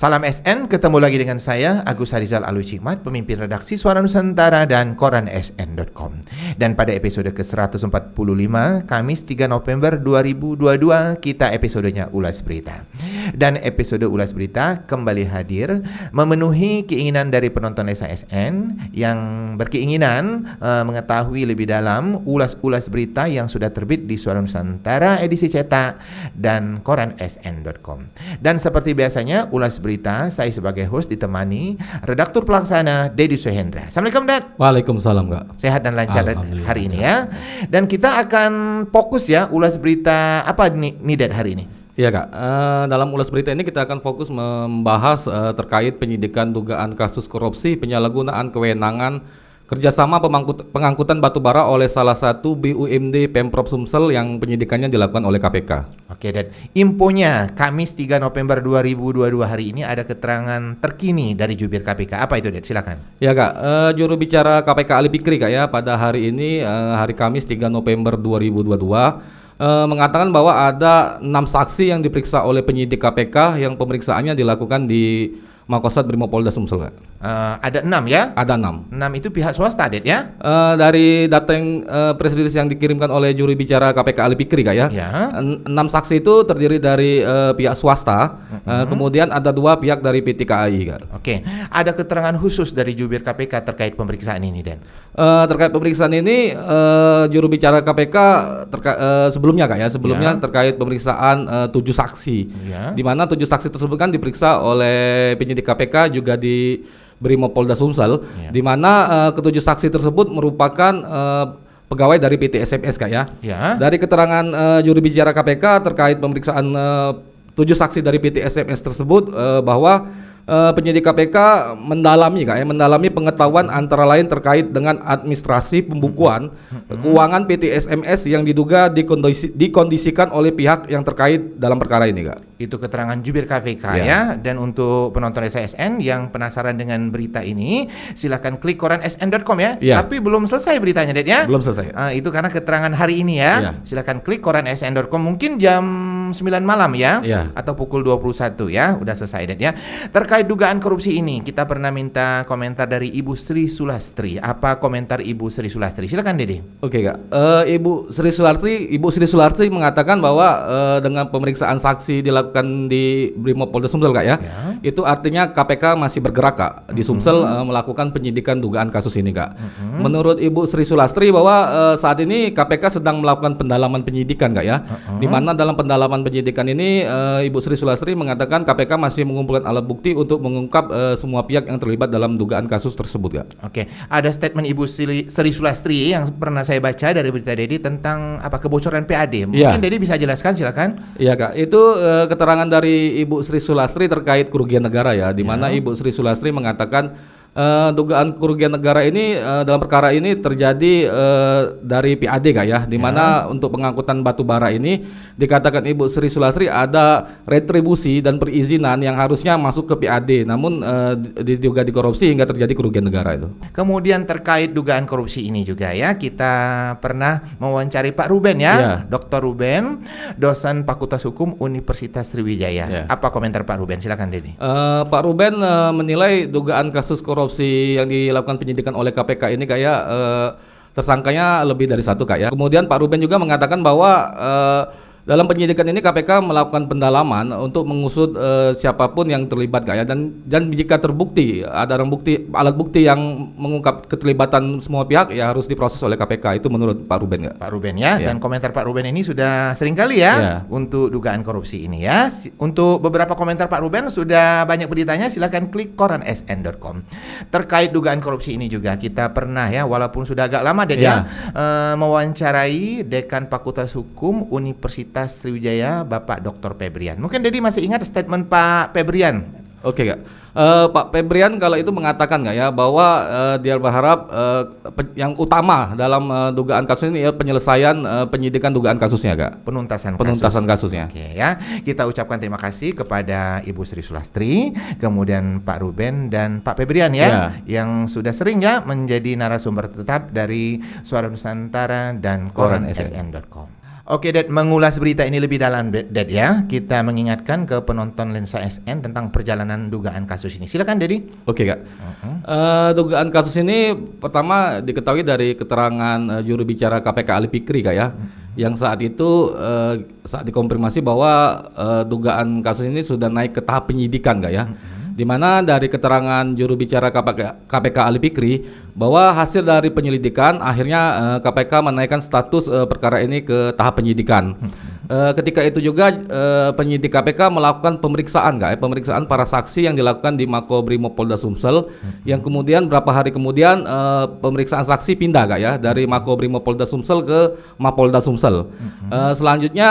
Salam SN, ketemu lagi dengan saya Agus Harizal Alwi Cikmat, pemimpin redaksi Suara Nusantara dan Koran SN.com. Dan pada episode ke-145, Kamis 3 November 2022, kita episodenya Ulas Berita. Dan episode Ulas Berita kembali hadir memenuhi keinginan dari penonton SN yang berkeinginan mengetahui lebih dalam ulas-ulas berita yang sudah terbit di Suara Nusantara edisi cetak dan Koran SN.com. Dan seperti biasanya, ulas berita saya sebagai host ditemani redaktur pelaksana Dedi Suhendra. Assalamualaikum, Dad. Waalaikumsalam, Kak. Sehat dan lancar hari ini ya. Dan kita akan fokus ya ulas berita apa nih Dad hari ini? Iya, Kak. Dalam ulas berita ini kita akan fokus membahas terkait penyidikan dugaan kasus korupsi penyalahgunaan kewenangan kerjasama pengangkutan batubara oleh salah satu BUMD Pemprov Sumsel yang penyidikannya dilakukan oleh KPK. Oke, dan infonya Kamis 3 November 2022 hari ini ada keterangan terkini dari jubir KPK. Apa itu, Dad? Silakan. Ya, Kak. Juru bicara KPK Ali Fikri, Kak, ya, pada hari ini hari Kamis 3 November 2022 mengatakan bahwa ada 6 saksi yang diperiksa oleh penyidik KPK yang pemeriksaannya dilakukan di Makosat Brimopolda Sumsel, Kak. Ada 6 ya? Ada 6. 6 itu pihak swasta, Dad, ya? Dari data yang press release yang dikirimkan oleh juru bicara KPK Ali Fikri, Kak, ya. 6 saksi itu terdiri dari pihak swasta, kemudian ada 2 pihak dari PT KAI, Kak. Oke. Ada keterangan khusus dari jubir KPK terkait pemeriksaan ini, Dan? Terkait pemeriksaan ini juru bicara KPK sebelumnya, Kak, ya, terkait pemeriksaan 7 saksi. Di mana 7 saksi tersebut kan diperiksa oleh penyidik KPK juga di Brimopolda Sumsel, di mana ketujuh saksi tersebut merupakan pegawai dari PT SMS, Kak, ya. Dari keterangan juru bicara KPK terkait pemeriksaan 7 saksi dari PT SMS tersebut bahwa penyidik KPK mendalami pengetahuan antara lain terkait dengan administrasi pembukuan keuangan PT SMS yang diduga dikondisikan oleh pihak yang terkait dalam perkara ini, Kak. Itu keterangan jubir KPK ya. Dan untuk penonton SN yang penasaran dengan berita ini, silakan klik koran SN.com ya. Tapi belum selesai beritanya, Dad, ya. Belum selesai. Itu karena keterangan hari ini ya. Silakan klik koran SN.com mungkin jam 9 malam ya, atau pukul 21 ya. Udah selesai, Dad, ya. Terkait dugaan korupsi ini, kita pernah minta komentar dari Ibu Sri Sulastri. Apa komentar Ibu Sri Sulastri? Silakan, Dede. Oke, Kak. Ibu Sri Sulastri mengatakan bahwa dengan pemeriksaan saksi dilakukan di Brimopolda Sumsel, Kak, ya. Itu artinya KPK masih bergerak, Kak, di Sumsel melakukan penyidikan dugaan kasus ini, Kak. Menurut Ibu Sri Sulastri bahwa saat ini KPK sedang melakukan pendalaman penyidikan, Kak, ya. Di mana dalam pendalaman penyidikan ini Ibu Sri Sulastri mengatakan KPK masih mengumpulkan alat bukti untuk mengungkap semua pihak yang terlibat dalam dugaan kasus tersebut, Kak. Oke, ada statement Ibu Sri Sulastri yang pernah saya baca dari berita Dedi tentang kebocoran PAD. Mungkin Dedi bisa jelaskan, silakan. Iya, Kak. Itu keterangan dari Ibu Sri Sulastri terkait kerugian negara, ya, di mana Ibu Sri Sulastri mengatakan dugaan kerugian negara ini dalam perkara ini terjadi dari PAD, Kak, ya, di mana untuk pengangkutan batu bara ini dikatakan Ibu Sri Sulastri ada retribusi dan perizinan yang harusnya masuk ke PAD, namun diduga dikorupsi hingga terjadi kerugian negara itu. Kemudian terkait dugaan korupsi ini juga ya, kita pernah mewawancari Pak Ruben ya, Dr. Ruben, dosen Fakultas Hukum Universitas Sriwijaya. Apa komentar Pak Ruben? Silakan, Dedi. Pak Ruben menilai dugaan kasus korupsi yang dilakukan penyidikan oleh KPK ini kayak tersangkanya lebih dari 1, Kak, ya. Kemudian Pak Ruben juga mengatakan bahwa dalam penyidikan ini KPK melakukan pendalaman untuk mengusut siapapun yang terlibat, Kak, ya, dan jika terbukti ada alat bukti yang mengungkap keterlibatan semua pihak, ya harus diproses oleh KPK. Itu menurut Pak Ruben, Kak. Pak Ruben ya. Dan komentar Pak Ruben ini sudah sering kali ya untuk dugaan korupsi ini ya. Untuk beberapa komentar Pak Ruben sudah banyak beritanya, silakan klik koran SN.com. Terkait dugaan korupsi ini juga kita pernah ya, walaupun sudah agak lama Ded mewawancarai Dekan Fakultas Hukum Universitas Sriwijaya, Bapak Dr. Febrian. Mungkin Dedi masih ingat statement Pak Febrian. Oke, Kak. Pak Febrian kalau itu mengatakan, Kak, ya, bahwa dia berharap yang utama dalam dugaan kasus ini ya penyelesaian penyidikan dugaan kasusnya, Kak. Penuntasan kasusnya. Oke, ya. Kita ucapkan terima kasih kepada Ibu Sri Sulastri, kemudian Pak Ruben dan Pak Febrian ya, yang sudah sering ya menjadi narasumber tetap dari Suara Nusantara dan Koran SN.com. Oke, Dad, mengulas berita ini lebih dalam, Dad ya. Kita mengingatkan ke penonton Lensa SN tentang perjalanan dugaan kasus ini. Silakan, Dedi. Oke, Kak. Dugaan kasus ini pertama diketahui dari keterangan juru bicara KPK Ali Fikri, Kak ya. Yang saat itu saat dikonfirmasi bahwa dugaan kasus ini sudah naik ke tahap penyidikan, Kak ya. Di mana dari keterangan juru bicara KPK Ali Fikri bahwa hasil dari penyelidikan akhirnya KPK menaikkan status perkara ini ke tahap penyidikan. Ketika itu juga penyidik KPK melakukan pemeriksaan, pemeriksaan para saksi yang dilakukan di Makobrimob Polda Sumsel, yang kemudian berapa hari kemudian pemeriksaan saksi pindah, Kak ya, dari Makobrimob Polda Sumsel ke Mapolda Sumsel. Selanjutnya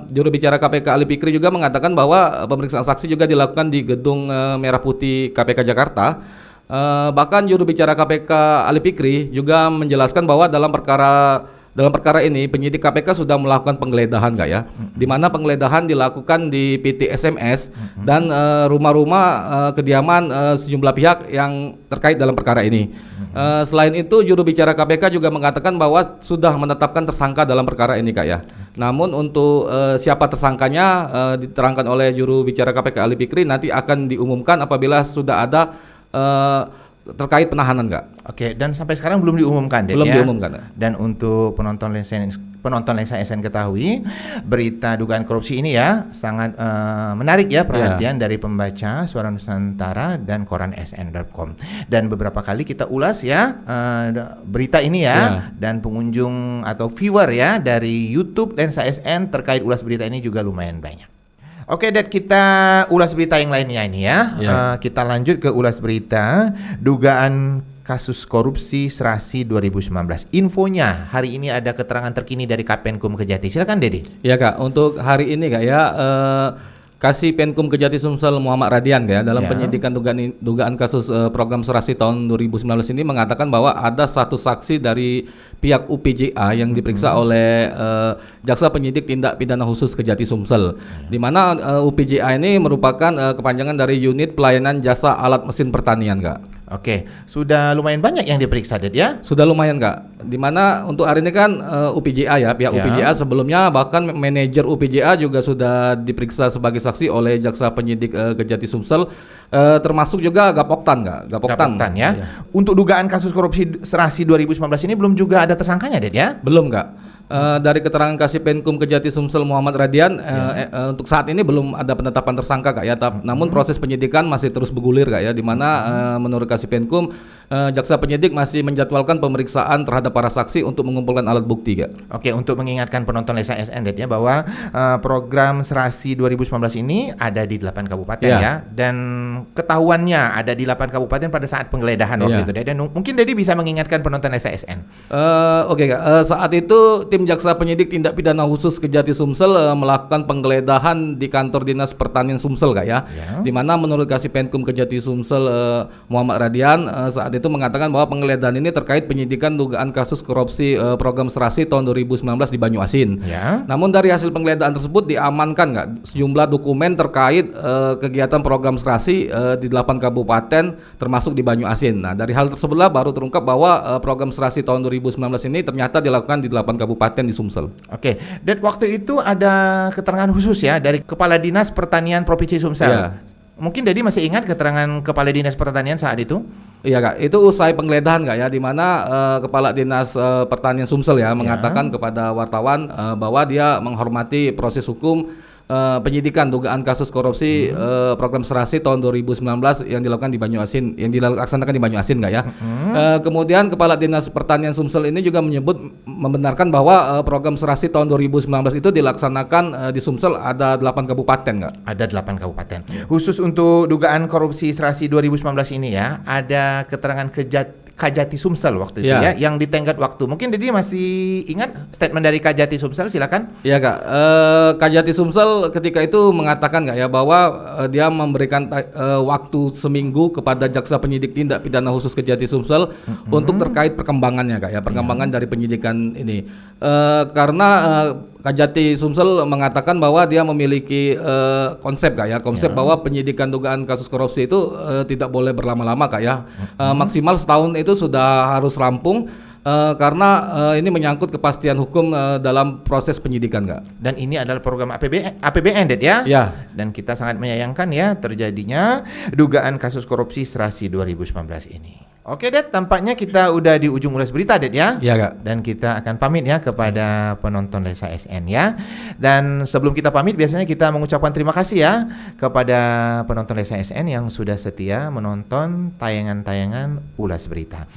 juru bicara KPK Ali Fikri juga mengatakan bahwa pemeriksaan saksi juga dilakukan di gedung Merah Putih KPK Jakarta. Bahkan juru bicara KPK Ali Fikri juga menjelaskan bahwa dalam perkara ini penyidik KPK sudah melakukan penggeledahan, Kak ya, di mana penggeledahan dilakukan di PT SMS dan rumah-rumah kediaman sejumlah pihak yang terkait dalam perkara ini. Selain itu juru bicara KPK juga mengatakan bahwa sudah menetapkan tersangka dalam perkara ini, Kak ya. Namun untuk siapa tersangkanya diterangkan oleh juru bicara KPK Ali Fikri nanti akan diumumkan apabila sudah ada terkait penahanan, Kak. Oke, dan sampai sekarang belum diumumkan, Ded, belum ya? diumumkan. Dan untuk penonton Lensa SN ketahui, berita dugaan korupsi ini ya sangat menarik ya perhatian dari pembaca Suara Nusantara dan koran SN.com. Dan beberapa kali kita ulas ya berita ini ya, dan pengunjung atau viewer ya dari YouTube Lensa SN terkait ulas berita ini juga lumayan banyak. Oke, Dad, kita ulas berita yang lainnya ini ya. Kita lanjut ke ulas berita dugaan kasus korupsi Serasi 2019. Infonya hari ini ada keterangan terkini dari Kapenkum Kejati. Silakan, Dedi. Ya, Kak, untuk hari ini, Kak ya, Kasih Penkum Kejati Sumsel Muhammad Radian, ya, dalam penyidikan dugaan kasus program Serasi tahun 2019 ini mengatakan bahwa ada satu saksi dari pihak UPJA yang diperiksa oleh Jaksa Penyidik Tindak Pidana Khusus Kejati Sumsel, di mana UPJA ini merupakan kepanjangan dari Unit Pelayanan Jasa Alat Mesin Pertanian, Kak. Oke, sudah lumayan banyak yang diperiksa, Ded, ya? Sudah lumayan, Kak. Di mana untuk hari ini kan UPJA ya, pihak UPJA sebelumnya bahkan manajer UPJA juga sudah diperiksa sebagai saksi oleh Jaksa Penyidik Kejati Sumsel, termasuk juga Gapoktan, Kak. Gapoktan ya. Untuk dugaan kasus korupsi Serasi 2019 ini belum juga ada tersangkanya, Ded, ya? Belum, Kak. Dari keterangan Kasih Penkum Kejati Sumsel Muhammad Radian, untuk saat ini belum ada penetapan tersangka, Kak ya. Namun proses penyidikan masih terus bergulir, Kak ya, di mana menurut Kasih Penkum Jaksa Penyidik masih menjadwalkan pemeriksaan terhadap para saksi untuk mengumpulkan alat bukti, Kak. Oke, untuk mengingatkan penonton Lensa SN, Ded, ya, bahwa program Serasi 2019 ini ada di 8 kabupaten ya, dan ketahuannya ada di 8 kabupaten pada saat penggeledahan waktu itu, Ded. Dan mungkin Dedi bisa mengingatkan penonton Lensa SN. Oke, Kak. Saat itu tim Jaksa Penyidik Tindak Pidana Khusus Kejati Sumsel melakukan penggeledahan di kantor Dinas Pertanian Sumsel, Kak ya. Di mana menurut Kasih Penkum Kejati Sumsel Muhammad Radian saat itu mengatakan bahwa penggeledahan ini terkait penyidikan dugaan kasus korupsi program Serasi tahun 2019 di Banyuasin. Namun dari hasil penggeledahan tersebut diamankan, Kak, sejumlah dokumen terkait kegiatan program Serasi di 8 kabupaten termasuk di Banyuasin. Nah, dari hal tersebutlah baru terungkap bahwa program Serasi tahun 2019 ini ternyata dilakukan di 8 kabupaten di Sumsel. Oke, dan waktu itu ada keterangan khusus ya dari Kepala Dinas Pertanian Provinsi Sumsel. Mungkin Dedi masih ingat keterangan Kepala Dinas Pertanian saat itu? Iya, Kak, itu usai penggeledahan, Kak ya, di mana Kepala Dinas Pertanian Sumsel ya mengatakan kepada wartawan bahwa dia menghormati proses hukum penyidikan dugaan kasus korupsi program Serasi tahun 2019 yang dilakukan di Banyuasin, yang dilaksanakan di Banyuasin, Kak ya. Kemudian Kepala Dinas Pertanian Sumsel ini juga membenarkan bahwa program Serasi tahun 2019 itu dilaksanakan di Sumsel ada 8 kabupaten, Kak. Ada 8 kabupaten. Khusus untuk dugaan korupsi Serasi 2019 ini ya, ada keterangan Kajati Sumsel waktu itu ya, yang ditenggat waktu. Mungkin Dedi masih ingat statement dari Kajati Sumsel, silakan. Iya, Kak. Kajati Sumsel ketika itu mengatakan, Kak ya, bahwa dia memberikan waktu seminggu kepada Jaksa Penyidik Tindak Pidana Khusus Kejati Sumsel untuk terkait perkembangannya, Kak ya, perkembangan dari penyidikan ini. Karena Kajati Sumsel mengatakan bahwa dia memiliki konsep, Kak ya, bahwa penyidikan dugaan kasus korupsi itu tidak boleh berlama-lama, Kak ya. Maksimal setahun itu sudah harus rampung. karena ini menyangkut kepastian hukum dalam proses penyidikan, Kak. Dan ini adalah program APBN, Det ya? Ya. Dan kita sangat menyayangkan ya terjadinya dugaan kasus korupsi Serasi 2019 ini. Oke, Det, tampaknya kita udah di ujung ulas berita, Det ya? Iya, Kak. Dan kita akan pamit ya kepada penonton Lensa SN ya. Dan sebelum kita pamit biasanya kita mengucapkan terima kasih ya kepada penonton Lensa SN yang sudah setia menonton tayangan-tayangan ulas berita.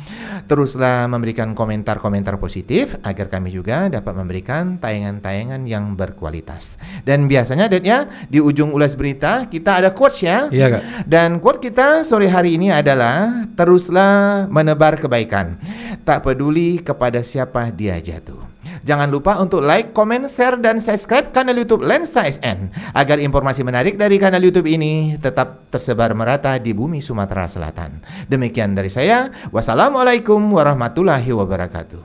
Teruslah memberikan komentar-komentar positif agar kami juga dapat memberikan tayangan-tayangan yang berkualitas. Dan biasanya, Det ya, di ujung ulas berita kita ada quotes ya. Iya, Kak. Dan quote kita sore hari ini adalah teruslah menebar kebaikan, tak peduli kepada siapa dia jatuh. Jangan lupa untuk like, comment, share, dan subscribe kanal YouTube Lensa SN agar informasi menarik dari kanal YouTube ini tetap tersebar merata di bumi Sumatera Selatan. Demikian dari saya. Wassalamualaikum warahmatullahi wabarakatuh.